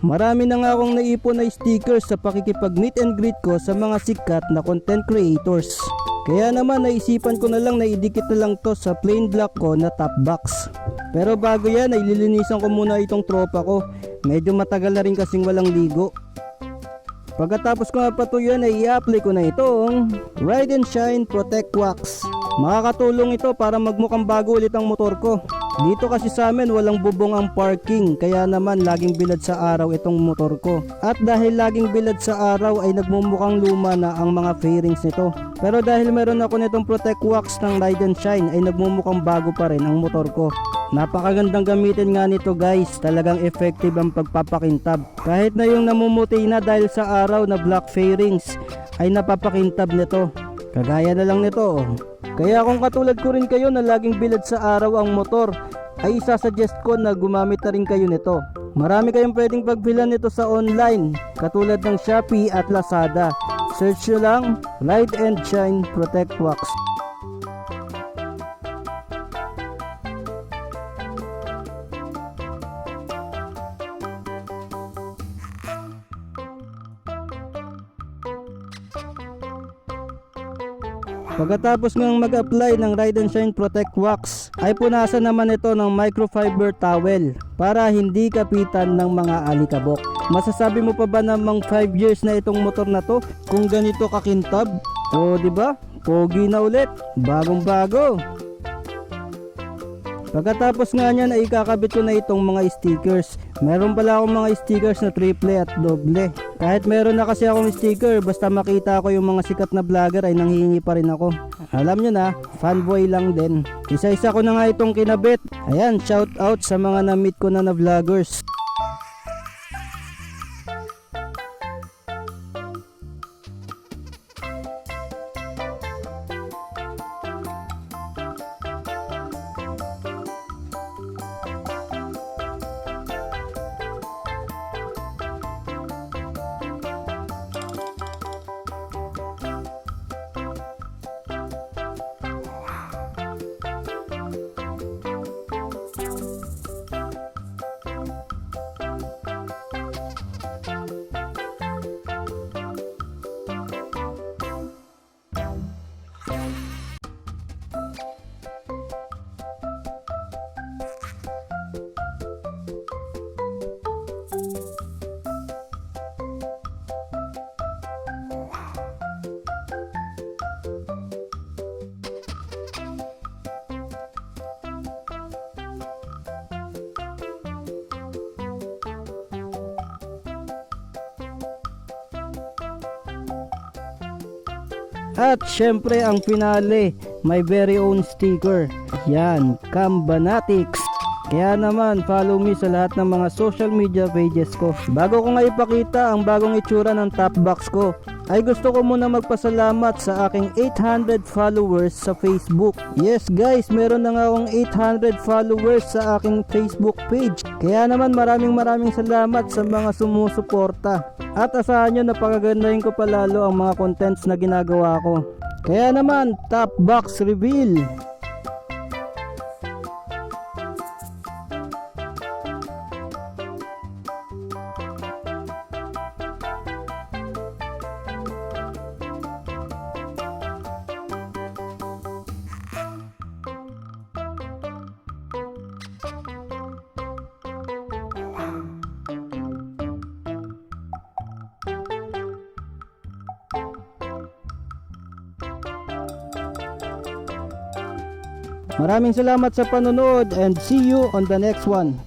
Marami na nga akong naipon na stickers sa pakikipag meet and greet ko sa mga sikat na content creators. Kaya naman naisipan ko na lang na idikit na lang to sa plain black ko na top box. Pero bago yan ay lilinisan ko muna itong tropa ko. Medyo matagal na rin kasing walang ligo. Pagkatapos ko nga patuyuan ay i-apply ko na itong Ride and Shine Protect Wax. Makakatulong ito para magmukhang bago ulit ang motor ko. Dito kasi sa amin walang bubong ang parking, kaya naman laging bilad sa araw itong motor ko. At dahil laging bilad sa araw ay nagmumukhang luma na ang mga fairings nito. Pero dahil meron ako nitong Protect Wax ng Ride and Shine ay nagmumukhang bago pa rin ang motor ko. Napakagandang gamitin nga nito guys, talagang effective ang pagpapakintab. Kahit na yung namumuti na dahil sa araw na black fairings ay napapakintab nito. Kagaya na lang nito. Kaya kung katulad ko rin kayo na laging bilad sa araw ang motor, ay isasuggest ko na gumamit na rin kayo nito. Marami kayong pwedeng pagbilan nito sa online, katulad ng Shopee at Lazada. Search nyo lang, Ride and Shine Protect Wax. Pagkatapos ng mag-apply ng Ride and Shine Protect Wax, ay punasan naman ito ng microfiber towel para hindi kapitan ng mga alikabok. Masasabi mo pa ba namang 5 years na itong motor na to kung ganito kakintab? O diba? Pogi na ulit, bagong bago. Pagkatapos nga niyan ay ikakabit ko na itong mga stickers. Meron pala akong mga stickers na triple at doble. Kahit meron na kasi akong sticker, basta makita ko yung mga sikat na vlogger ay nanghihingi pa rin ako. Alam nyo na, fanboy lang din. Isa-isa ko na nga itong kinabit. Ayan, shout out sa mga na-meet ko na vloggers. At syempre ang finale, my very own sticker. Yan, Cambanatics. Kaya naman follow me sa lahat ng mga social media pages ko. Bago ko nga ipakita ang bagong itsura ng top box ko, ay gusto ko muna magpasalamat sa aking 800 followers sa Facebook. Yes guys, meron na nga akong 800 followers sa aking Facebook page. Kaya naman maraming salamat sa mga sumusuporta. At asahan nyo na pagagandahin ko palalo ang mga contents na ginagawa ko. Kaya naman, top box reveal. Maraming salamat sa panonood and see you on the next one.